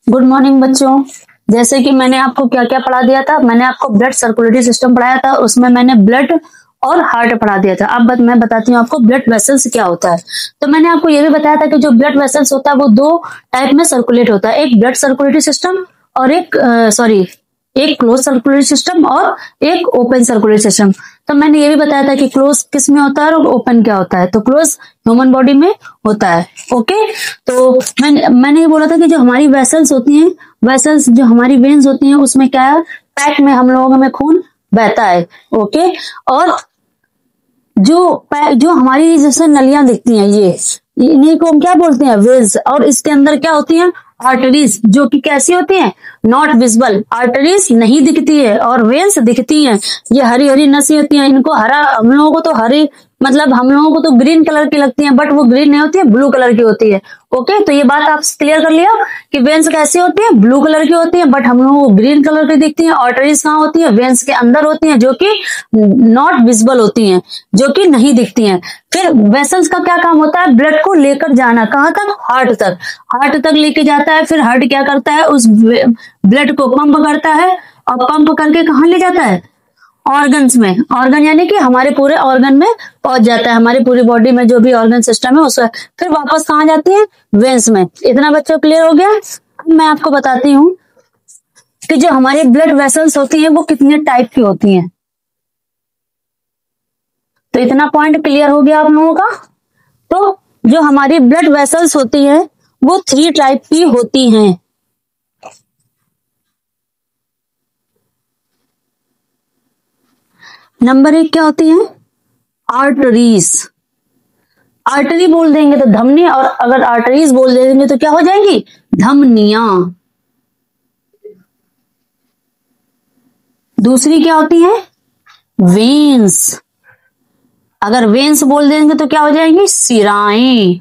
Good morning बच्चों। जैसे कि मैंने आपको क्या क्या पढ़ा दिया था, मैंने आपको ब्लड सर्कुलेटरी सिस्टम पढ़ाया था, उसमें मैंने ब्लड और हार्ट पढ़ा दिया था। अब मैं बताती हूँ आपको ब्लड वेसल्स क्या होता है। तो मैंने आपको ये भी बताया था कि जो ब्लड वेसल्स होता है वो दो टाइप में सर्कुलेट होता है, एक ब्लड सर्कुलेटरी सिस्टम और एक क्लोज सर्कुलेटरी सिस्टम और एक ओपन सर्कुलेटरी सिस्टम। तो मैंने ये भी बताया था कि क्लोज किस में होता है और ओपन क्या होता है। तो क्लोज ह्यूमन बॉडी में होता है। ओके, तो मैंने ये बोला था कि जो हमारी वेसल्स होती हैं, वेसल्स जो हमारी वेन्स होती हैं, उसमें क्या है, पैक में हम लोगों में खून बहता है। ओके, और जो हमारी जैसे नलियां दिखती हैं, ये इन्हीं को हम क्या बोलते हैं, वेन्स। और इसके अंदर क्या होती हैं, आर्टरीज, जो कि कैसी होती हैं, नॉट विजिबल। आर्टरीज नहीं दिखती है और वेन्स दिखती हैं। ये हरी हरी नसें होती हैं, इनको हरा, हम लोगों को तो हरी, मतलब हम लोगों को तो ग्रीन कलर की लगती हैं, बट वो ग्रीन नहीं होती है, ब्लू कलर की होती है। ओके, तो ये बात आप क्लियर कर लिया कि वेन्स कैसी होती है, ब्लू कलर की होती है, बट हम लोगों को ग्रीन कलर की दिखती है। आर्टरीज कहाँ होती है, वेन्स के अंदर होती हैं, जो कि नॉट विजिबल होती हैं, जो कि नहीं दिखती हैं। फिर वेसल्स का क्या काम होता है, ब्लड को लेकर जाना, कहाँ तक, हार्ट तक। हार्ट तक लेके जाता है, फिर हार्ट क्या करता है, उस ब्लड को पंप करता है और पंप करके कहाँ ले जाता है, ऑर्गन्स में। ऑर्गन यानी कि हमारे पूरे ऑर्गन में पहुंच जाता है, हमारी पूरी बॉडी में जो भी ऑर्गन सिस्टम है उसमें। फिर वापस कहाँ जाती है, वेन्स में। इतना बच्चों क्लियर हो गया। अब मैं आपको बताती हूँ कि जो हमारी ब्लड वेसल्स होती हैं वो कितने टाइप की होती हैं। तो इतना पॉइंट क्लियर हो गया आप लोगों का। तो जो हमारी ब्लड वेसल्स होती है वो 3 टाइप की होती हैं। नंबर 1 क्या होती है, आर्टरीज। आर्टरी बोल देंगे तो धमनी, और अगर आर्टरीज बोल देंगे तो क्या हो जाएंगी, धमनियां। दूसरी क्या होती है, वेन्स। अगर वेन्स बोल देंगे तो क्या हो जाएंगी, शिराएं।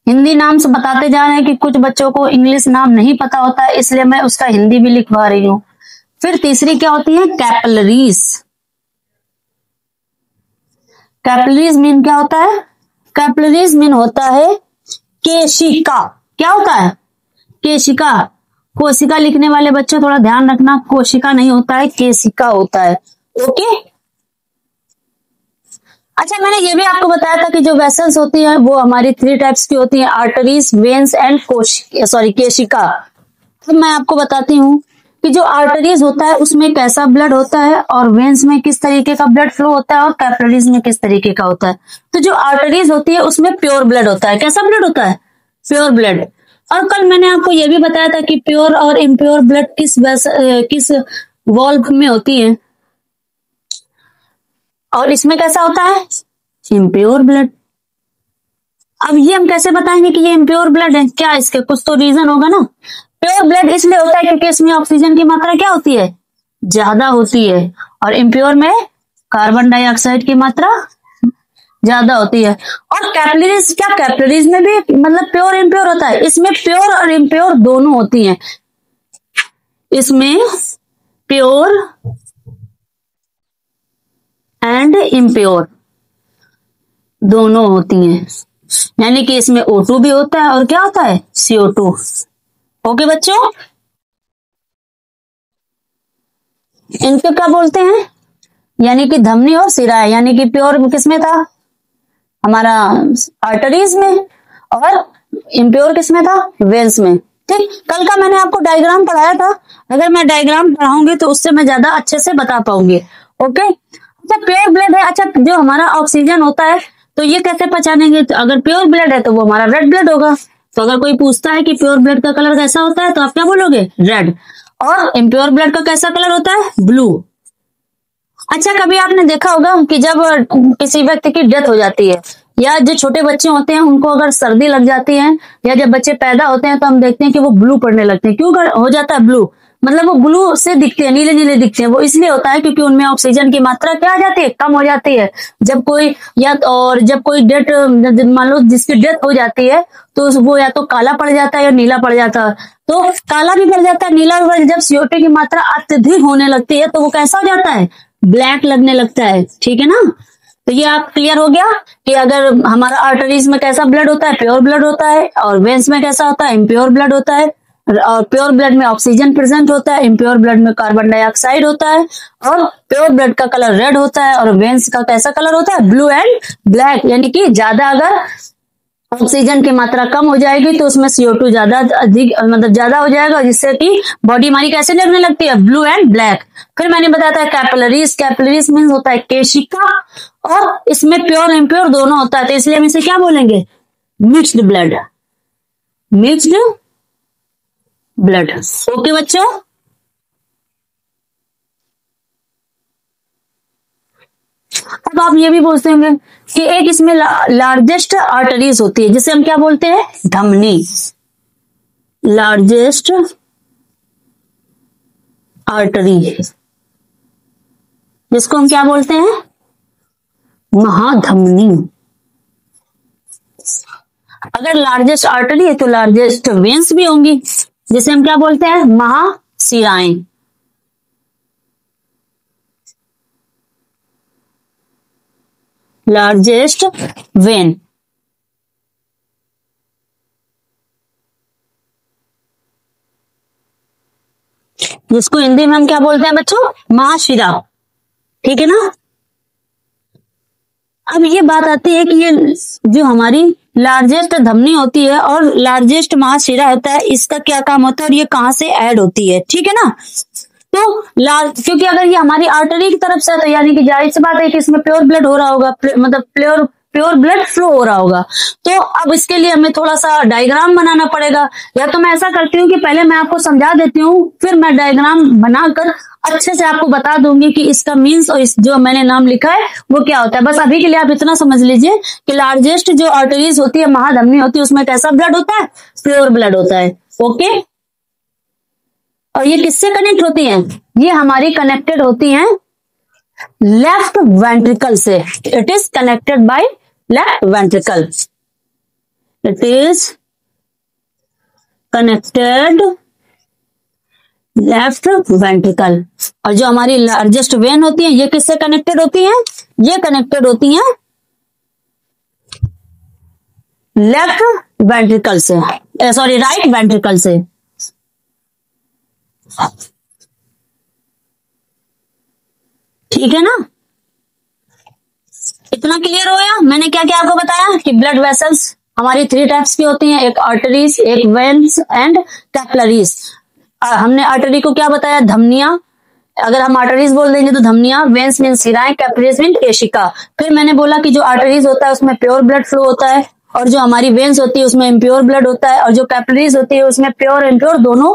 हिंदी नाम से बताते जा रहे हैं कि कुछ बच्चों को इंग्लिश नाम नहीं पता होता है, इसलिए मैं उसका हिंदी भी लिखवा रही हूं। फिर तीसरी क्या होती है, कैपिलरीज। कैपिलरीज मीन क्या होता है, कैपिलरीज मीन होता है केशिका। क्या होता है, केशिका। कोशिका लिखने वाले बच्चे थोड़ा ध्यान रखना, कोशिका नहीं होता है, केशिका होता है। ओके, अच्छा, मैंने ये भी आपको बताया था कि जो वेसल्स होती है वो हमारी 3 टाइप्स की होती है, आर्टरीज, वेन्स एंड केशिका। तो मैं आपको बताती हूँ कि जो आर्टरीज होता है उसमें कैसा ब्लड होता है, और वेन्स में किस तरीके का ब्लड फ्लो होता है, और कैपिलरीज में किस तरीके का होता है। तो जो आर्टरीज होती है उसमें प्योर ब्लड होता है। कैसा ब्लड होता है, प्योर ब्लड। और कल मैंने आपको ये भी बताया था कि प्योर और इम्प्योर ब्लड किस वॉल्व में होती है, और इसमें कैसा होता है, इम्प्योर ब्लड। अब ये हम कैसे बताएंगे कि ये इम्प्योर ब्लड है, क्या इसके कुछ तो रीजन होगा ना। प्योर ब्लड इसलिए होता है क्योंकि इसमें ऑक्सीजन की मात्रा क्या होती है, ज्यादा होती है, और इम्प्योर में कार्बन डाइऑक्साइड की मात्रा ज्यादा होती है। और कैपिलरीज, क्या कैपिलरीज में भी मतलब प्योर इम्प्योर होता है, इसमें प्योर और इम्प्योर दोनों होती हैं। इसमें प्योर एंड इम्प्योर दोनों होती हैं, यानी कि इसमें O2 भी होता है और क्या होता है, CO2। ओके बच्चों, इनको क्या बोलते हैं, यानी कि धमनी और शिरा। यानी कि प्योर किसमें था, हमारा आर्टरीज में, और इम्प्योर किसमें था, वेन्स में। ठीक, कल का मैंने आपको डायग्राम पढ़ाया था, अगर मैं डायग्राम पढ़ाऊंगी तो उससे मैं ज्यादा अच्छे से बता पाऊंगी। ओके, अच्छा, प्योर ब्लड है। अच्छा, जो हमारा ऑक्सीजन होता है तो ये कैसे पहचानेंगे, तो अगर प्योर ब्लड है तो वो हमारा रेड ब्लड होगा। तो अगर कोई पूछता है कि प्योर ब्लड का कलर कैसा होता है तो आप क्या बोलोगे, रेड। और इम्प्योर ब्लड का कैसा कलर होता है, ब्लू। अच्छा, कभी आपने देखा होगा कि जब किसी व्यक्ति की डेथ हो जाती है, या जो छोटे बच्चे होते हैं उनको अगर सर्दी लग जाती है, या जब बच्चे पैदा होते हैं तो हम देखते हैं कि वो ब्लू पड़ने लगते हैं। क्यों हो जाता है ब्लू, मतलब वो ब्लू से दिखते हैं, नीले नीले दिखते हैं। वो इसलिए होता है क्योंकि उनमें ऑक्सीजन की मात्रा क्या आ जाती है, कम हो जाती है। जब कोई डेथ, मान लो जिसकी डेथ हो जाती है तो वो या तो काला पड़ जाता है या नीला पड़ जाता है। तो काला भी पड़ जाता है, नीला भी पड़, जब CO2 की मात्रा अत्यधिक होने लगती है तो वो कैसा हो जाता है, ब्लैक लगने लगता है। ठीक है ना, तो ये आप क्लियर हो गया कि अगर हमारा आर्टरीज में कैसा ब्लड होता है, प्योर ब्लड होता है, और वेन्स में कैसा होता है, इम्प्योर ब्लड होता है। और प्योर ब्लड में ऑक्सीजन प्रेजेंट होता है, इम्प्योर ब्लड में कार्बन डाइऑक्साइड होता है, और प्योर ब्लड का कलर रेड होता है और वेन्स का कैसा कलर होता है, ब्लू एंड ब्लैक। यानी कि ज्यादा अगर ऑक्सीजन की मात्रा कम हो जाएगी तो उसमें CO2 ज्यादा अधिक मतलब ज्यादा हो जाएगा, जिससे कि बॉडी हमारी कैसे लगने लगती है, ब्लू एंड ब्लैक। फिर मैंने बताया था कैपिलरीज, कैपिलरीज मीन्स होता है केशिका, और इसमें प्योर इम्प्योर दोनों होता है, तो इसलिए हम इसे क्या बोलेंगे, mixed blood, mixed blood. Okay बच्चों, अब आप ये भी बोलते होंगे कि एक इसमें लार्जेस्ट आर्टरीज होती है जिसे हम क्या बोलते हैं, धमनी, लार्जेस्ट आर्टरी, जिसको हम क्या बोलते हैं, महाधमनी। अगर लार्जेस्ट आर्टरी है तो लार्जेस्ट वेन्स भी होंगी, जिसे हम क्या बोलते हैं, महाशिराएं। लार्जेस्ट वेन, जिसको हिंदी में हम क्या बोलते हैं बच्चों, महाशिरा। ठीक है ना। अब ये बात आती है कि ये जो हमारी लार्जेस्ट धमनी होती है और लार्जेस्ट महाशिरा होता है, इसका क्या काम होता है और ये कहाँ से ऐड होती है, ठीक है ना। तो क्योंकि अगर ये हमारी आर्टरी की तरफ से है तो यानी कि जाहिर सी बात है कि इसमें प्योर ब्लड हो रहा होगा, मतलब प्योर ब्लड फ्लो हो रहा होगा। तो अब इसके लिए हमें थोड़ा सा डायग्राम बनाना पड़ेगा, या तो मैं ऐसा करती हूँ कि पहले मैं आपको समझा देती हूँ, फिर मैं डायग्राम बनाकर अच्छे से आपको बता दूंगी कि इसका मीन्स और इस जो मैंने नाम लिखा है वो क्या होता है। बस अभी के लिए आप इतना समझ लीजिए कि लार्जेस्ट जो आर्टरीज होती है, महाधमनी होती है, उसमें कैसा ब्लड होता है, प्योर ब्लड होता है। ओके, और ये किससे कनेक्ट होती हैं, ये हमारी कनेक्टेड होती हैं लेफ्ट वेंट्रिकल से। It is connected by left ventricle, it is connected left ventricle. और जो हमारी लार्जेस्ट वेन होती है, ये किससे कनेक्टेड होती हैं, ये कनेक्टेड होती हैं लेफ्ट वेंट्रिकल से, सॉरी राइट वेंट्रिकल से। ठीक है ना, इतना क्लियर हो गया। मैंने क्या क्या आपको बताया कि ब्लड वेसल्स हमारी 3 टाइप्स की होती हैं, एक आर्टरीज, एक वेन्स एंड कैपिलरीज। हमने आर्टरी को क्या बताया, धमनियां। अगर हम आर्टरीज बोल देंगे तो धमनियां, वेन्स मीन शिराएं, कैपिलरीज मीन केशिका। फिर मैंने बोला कि जो आर्टरीज होता है उसमें प्योर ब्लड फ्लो होता है, और जो हमारी वेन्स होती है उसमें इम्प्योर ब्लड होता है, और जो कैपिलरीज होती है उसमें प्योर इम्प्योर दोनों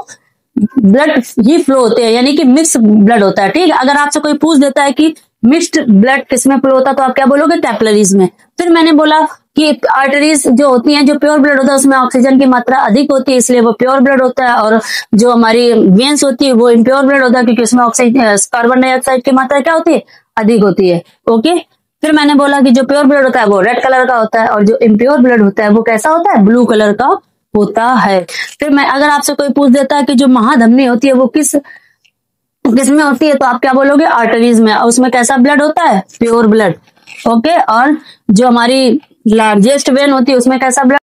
ब्लड ही फ्लो होते हैं, यानी कि मिक्स ब्लड होता है। ठीक है, अगर आपसे कोई पूछ देता है कि मिक्स्ड ब्लड किसमें फ्लो होता है तो आप क्या बोलोगे, कैपिलरीज में। फिर मैंने बोला कि आर्टरीज जो होती हैं, जो प्योर ब्लड होता है उसमें ऑक्सीजन की मात्रा अधिक होती है, इसलिए वो प्योर ब्लड होता है, और जो हमारी वेन्स होती है वो इम्प्योर ब्लड होता है, क्योंकि उसमें ऑक्सीजन कार्बन डाइऑक्साइड की मात्रा क्या होती है, अधिक होती है। ओके, फिर मैंने बोला कि जो प्योर ब्लड होता है वो रेड कलर का होता है, और जो इम्प्योर ब्लड होता है वो कैसा होता है, ब्लू कलर का होता है। फिर मैं अगर आपसे कोई पूछ देता है कि जो महाधमनी होती है वो किसमें होती है, तो आप क्या बोलोगे, आर्टरीज में, और उसमें कैसा ब्लड होता है, प्योर ब्लड। ओके, और जो हमारी लार्जेस्ट वेन होती है उसमें कैसा ब्लड।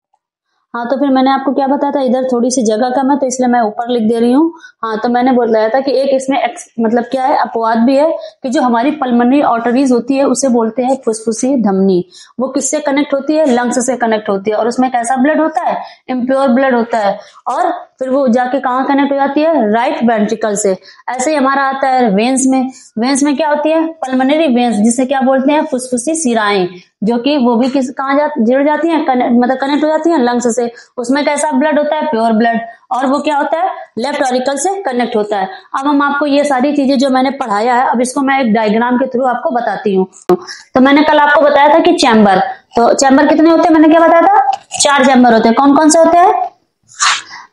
हाँ, तो फिर मैंने आपको क्या बताया था, इधर थोड़ी सी जगह कम है तो इसलिए मैं ऊपर लिख दे रही हूँ। हाँ, तो मैंने बताया था कि एक इसमें मतलब क्या है, अपवाद भी है कि जो हमारी पल्मोनरी आर्टरीज होती है उसे बोलते हैं फुसफुसी धमनी। वो किससे कनेक्ट होती है, लंग्स से कनेक्ट होती है, और उसमें कैसा ब्लड होता है, इम्प्योर ब्लड होता है, और फिर वो जाके कहाँ कनेक्ट हो जाती है, राइट वेंट्रिकल से। ऐसे ही हमारा आता है वेन्स में। वेन्स में क्या होती है, पल्मोनरी वेन्स, जिसे क्या बोलते हैं, फुसफुसी शिराएं, जो कि वो भी कहाँ जुड़ जाती हैं, मतलब कनेक्ट हो जाती हैं लंग्स से। उसमें कैसा ब्लड होता है, प्योर ब्लड, और वो क्या होता है, लेफ्ट ऑरिकल से कनेक्ट होता है। अब हम आपको ये सारी चीजें जो मैंने पढ़ाया है, अब इसको मैं एक डायग्राम के थ्रू आपको बताती हूँ। तो मैंने कल आपको बताया था कि चैम्बर, तो चैम्बर कितने होते हैं, मैंने क्या बताया था, 4 चैम्बर होते हैं। कौन कौन से होते हैं,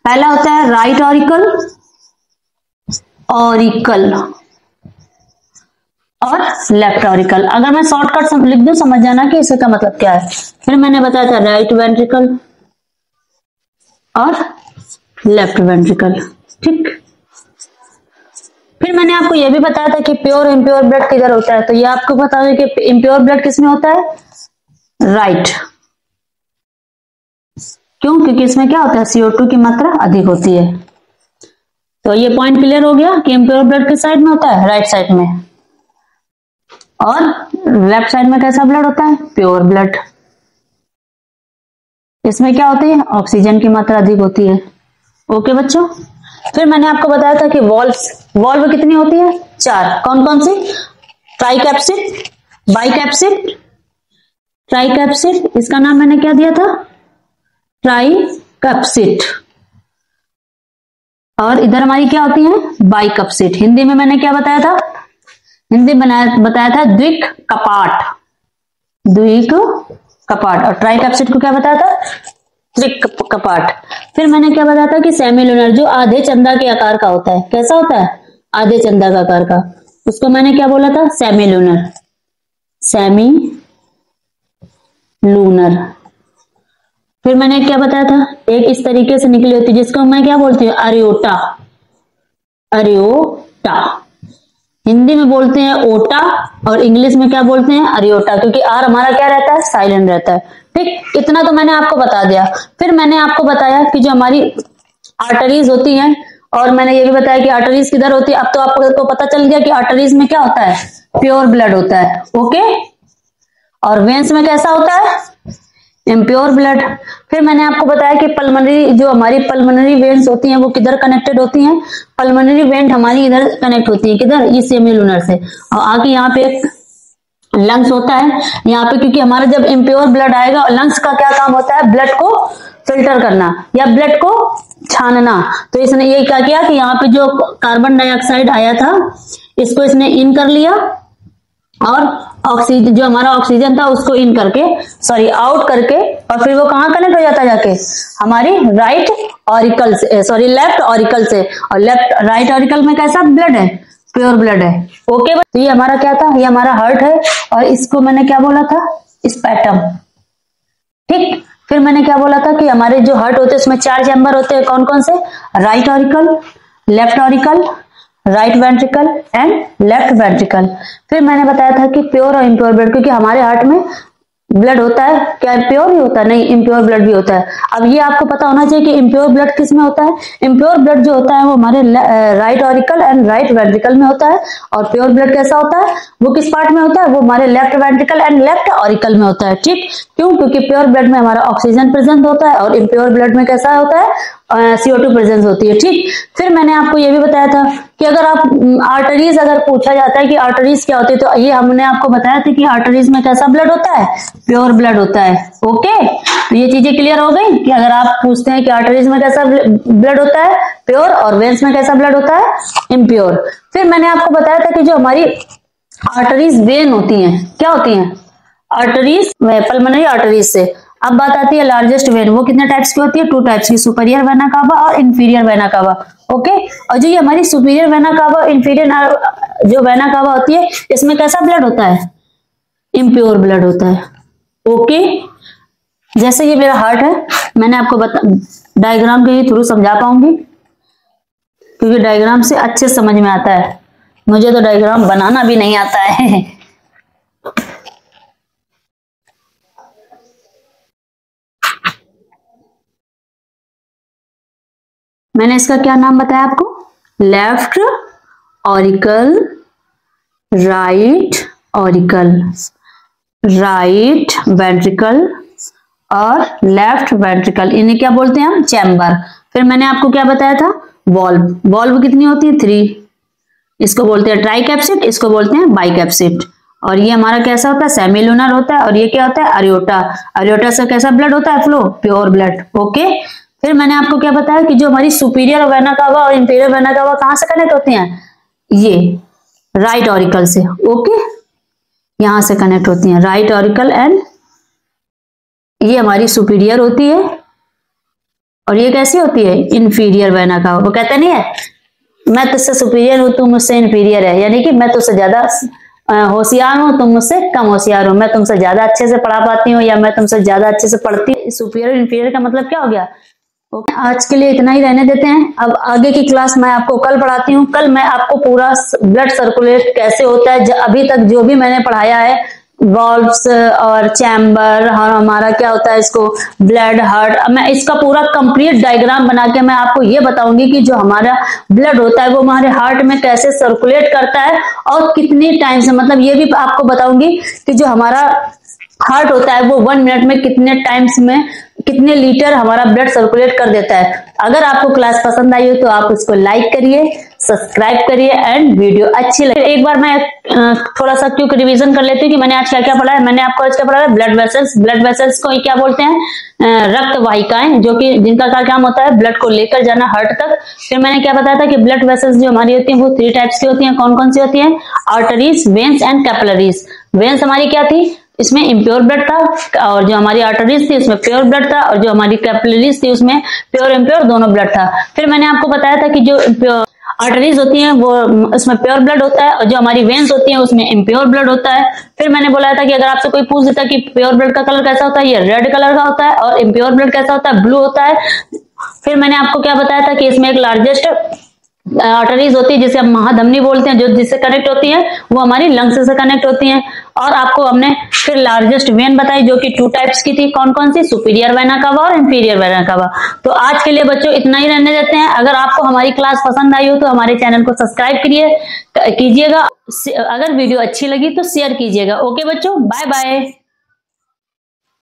पहला होता है राइट ऑरिकल, ऑरिकल और लेफ्ट ऑरिकल। अगर मैं शॉर्टकट लिख दूं समझ जाना कि इसका मतलब क्या है। फिर मैंने बताया था राइट वेंट्रिकल और लेफ्ट वेंट्रिकल। ठीक, फिर मैंने आपको यह भी बताया था कि प्योर इम्प्योर ब्लड किधर होता है, तो ये आपको बता दें कि इम्प्योर ब्लड किसमें होता है, राइट। क्यों, क्योंकि इसमें क्या होता है, CO2 की मात्रा अधिक होती है। तो ये पॉइंट क्लियर हो गया कि इम्प्योर ब्लड किस साइड में होता है, राइट साइड में, और लेफ्ट साइड में कैसा ब्लड होता है, प्योर ब्लड। इसमें क्या होती है, ऑक्सीजन की मात्रा अधिक होती है। ओके बच्चों, फिर मैंने आपको बताया था कि वॉल्व कितनी होती है, 4। कौन कौन सी, ट्राइकैप्सिड, बाइकैप्सिड, ट्राइकैप्सिड, इसका नाम मैंने क्या दिया था, ट्राइकैप्सिड। और इधर हमारी क्या होती है, बाइकैप्सिड। हिंदी में मैंने क्या बताया था, हिंदी बताया था द्विक कपाट, द्विक कपाट। और ट्राइकैप्सिड को क्या बताया था, त्रिक कपाट। फिर मैंने क्या बताया था कि सेमीलुनर, जो आधे चंदा के आकार का होता है, कैसा होता है, आधे चंदा का आकार का, उसको मैंने क्या बोला था, सेमीलुनर, सेमी लूनर। फिर मैंने क्या बताया था, एक इस तरीके से निकली होती है जिसको मैं क्या बोलती हूँ, अरियोटा, अरियोटा। हिंदी में बोलते हैं ओटा और इंग्लिश में क्या बोलते हैं, अरियोटा, क्योंकि आर हमारा क्या रहता है, साइलेंट रहता है। ठीक, इतना तो मैंने आपको बता दिया। फिर मैंने आपको बताया कि जो हमारी आर्टरीज होती हैं, और मैंने ये भी बताया कि आर्टरीज किधर होती है। अब तो आपको पता चल गया कि आर्टरीज में क्या होता है, प्योर ब्लड होता है। ओके, और वेन्स में कैसा होता है, इम्प्योर ब्लड। फिर मैंने आपको बताया कि पल्मोनरी, जो हमारी पल्मोनरी वेन्स होती हैं वो किधर कनेक्टेड होती हैं, पल्मोनरी वेंट हमारी इधर कनेक्ट होती है, किधर, इस सेमीलुनर से। और आगे यहाँ पे एक लंग्स होता है यहाँ पे, क्योंकि हमारा जब इम्प्योर ब्लड आएगा, लंग्स का क्या काम होता है, ब्लड को फिल्टर करना या ब्लड को छानना। तो इसने ये क्या किया कि यहाँ पे जो कार्बन डाइऑक्साइड आया था, इसको इसने इन कर लिया, और ऑक्सीजन, जो हमारा ऑक्सीजन था उसको इन करके, सॉरी आउट करके, और फिर वो कहाँ कनेक्ट हो जाता है, जाके हमारी राइट ऑरिकल से, सॉरी लेफ्ट ऑरिकल से। और लेफ्ट राइट ऑरिकल में कैसा ब्लड है, प्योर ब्लड है। ओके, तो ये हमारा क्या था, ये हमारा हार्ट है, और इसको मैंने क्या बोला था, स्पैटम। ठीक, फिर मैंने क्या बोला था कि हमारे जो हार्ट होते हैं उसमें 4 चैम्बर होते हैं, कौन कौन से, right auricle, left auricle, right ventricle and left ventricle. फिर मैंने बताया था कि प्योर और इम्प्योर ब्लड, क्योंकि हमारे हार्ट में ब्लड होता है, क्या प्योर ही होता है, नहीं इम्प्योर ब्लड भी होता है। अब ये आपको पता होना चाहिए कि इम्प्योर ब्लड किस में होता है। इम्प्योर ब्लड जो होता है वो हमारे right auricle and right ventricle में होता है, और प्योर ब्लड कैसा होता है, वो किस पार्ट में होता है, वो हमारे left ventricle and left auricle में होता है। ठीक, क्यों, क्योंकि प्योर ब्लड में हमारा ऑक्सीजन प्रेजेंट होता है, और इम्प्योर ब्लड में कैसा होता है, CO2 प्रेजेंस होती है। ठीक, फिर मैंने आपको ये भी बताया था कि अगर आप आर्टरीज, अगर पूछा जाता है कि आर्टरीज क्या होती है, तो ये हमने आपको बताया था कि आर्टरीज में कैसा ब्लड होता है, प्योर ब्लड होता है। ओके, तो ये चीजें क्लियर हो गई कि अगर आप पूछते हैं कि आर्टरीज में कैसा ब्लड होता है, प्योर, और वेन्स में कैसा ब्लड होता है, इम्प्योर। फिर मैंने आपको बताया था कि जो हमारी आर्टरीज वेन होती हैं, क्या होती हैं, आर्टरीज, पल्मोनरी आर्टरीज से। अब बात आती है लार्जेस्ट वेन, वो कितने टाइप्स की होती है, 2 टाइप्स की, सुपीरियर वेना कावा और इंफीरियर वेना कावा। ओके, और जो ये हमारी सुपीरियर वेना कावा, इंफीरियर जो वेना कावा होती है, इसमें कैसा ब्लड होता है, इम्प्योर ब्लड होता है। ओके, जैसे ये मेरा हार्ट है, मैंने आपको डायग्राम के थ्रू समझा पाऊंगी, क्योंकि डायग्राम से अच्छे समझ में आता है। मुझे तो डायग्राम बनाना भी नहीं आता है। मैंने इसका क्या नाम बताया आपको, left auricle, right auricle, right ventricle और लेफ्ट वेंट्रिकल, इन्हें क्या बोलते हैं हम, चैम्बर। फिर मैंने आपको क्या बताया था, वॉल्व, वॉल्व कितनी होती है, 3, इसको बोलते हैं ट्राइकैप्सिड, इसको बोलते हैं बाइकैप्सिड। और ये हमारा कैसा होता है, सेमीलुनर होता है, और ये क्या होता है, अरियोटा। अरियोटा से कैसा ब्लड होता है, फ्लो, प्योर ब्लड। ओके, फिर मैंने आपको क्या बताया कि जो हमारी सुपीरियर वेना कावा और इंफीरियर वेना कावा कहां से कनेक्ट होती हैं, ये राइट ऑरिकल से। ओके, यहां से कनेक्ट होती हैं, राइट ऑरिकल एंड ये हमारी सुपीरियर होती है, और ये कैसी होती है, इंफीरियर वेना कावा। वो कहते नहीं है, मैं तुझसे सुपीरियर हूं, तुम मुझसे इंफीरियर है, यानी कि मैं तुझसे ज्यादा होशियार हूं, तुम मुझसे कम होशियार हो, मैं तुमसे ज्यादा अच्छे से पढ़ा पाती हूँ, या मैं तुमसे ज्यादा अच्छे से पढ़ती। सुपीरियर इंफीरियर का मतलब क्या हो गया। आज के लिए इतना ही रहने देते हैं। अब आगे की क्लास मैं आपको कल पढ़ाती हूँ। कल मैं आपको पूरा ब्लड सर्कुलेट कैसे होता है, अभी तक जो भी मैंने पढ़ाया है वॉल्व्स और चैम्बर और हमारा क्या होता है इसको ब्लड हार्ट। मैं इसका पूरा कंप्लीट डायग्राम बना के मैं आपको ये बताऊंगी कि जो हमारा ब्लड होता है वो हमारे हार्ट में कैसे सर्कुलेट करता है और कितनी टाइम से, मतलब ये भी आपको बताऊंगी कि जो हमारा हार्ट होता है वो 1 मिनट में कितने टाइम्स में कितने लीटर हमारा ब्लड सर्कुलेट कर देता है। अगर आपको क्लास पसंद आई हो तो आप इसको लाइक करिए, सब्सक्राइब करिए एंड वीडियो अच्छी लगे। एक बार मैं थोड़ा सा क्यों रिवीजन कर लेती हूँ कि मैंने आज क्या क्या पढ़ा है। मैंने आपको आज क्या पढ़ा है, ब्लड वेसल्स। ब्लड वेसल्स को क्या बोलते हैं, रक्त वाहिकाएं, जो कि जिनका काम होता है ब्लड को लेकर जाना हार्ट तक। फिर मैंने क्या बताया था कि ब्लड वेसल्स जो हमारी होती है वो 3 टाइप्स की होती है। कौन कौन सी होती है, arteries, veins and capillaries. Veins हमारी क्या थी, इसमें इम्प्योर ब्लड था, और जो हमारी आर्टरीज थी उसमें प्योर ब्लड था, और जो हमारी कैपिलरीज थी उसमें प्योर इम्प्योर दोनों ब्लड था। फिर मैंने आपको बताया था कि जो आर्टरीज होती हैं वो उसमें प्योर ब्लड होता है, और जो हमारी वेन्स होती हैं उसमें इम्प्योर ब्लड होता है। फिर मैंने बोला था कि अगर आपसे कोई पूछ देता कि प्योर ब्लड का कलर कैसा होता है, ये रेड कलर का होता है, और इम्प्योर ब्लड कैसा होता है, ब्लू होता है। फिर मैंने आपको क्या बताया था कि इसमें एक लार्जेस्ट आर्टरीज होती है जिसे हम महाधमनी बोलते हैं, जो जिससे कनेक्ट होती है वो हमारी लंग्स से कनेक्ट होती हैं। और आपको हमने फिर लार्जेस्ट वेन बताई जो कि 2 टाइप्स की थी। कौन कौन सी, सुपीरियर वेना कावा और इंफीरियर वेना कावा। तो आज के लिए बच्चों इतना ही रहने देते हैं। अगर आपको हमारी क्लास पसंद आई हो तो हमारे चैनल को सब्सक्राइब कीजिएगा। अगर वीडियो अच्छी लगी तो शेयर कीजिएगा। ओके बच्चों, बाय बाय।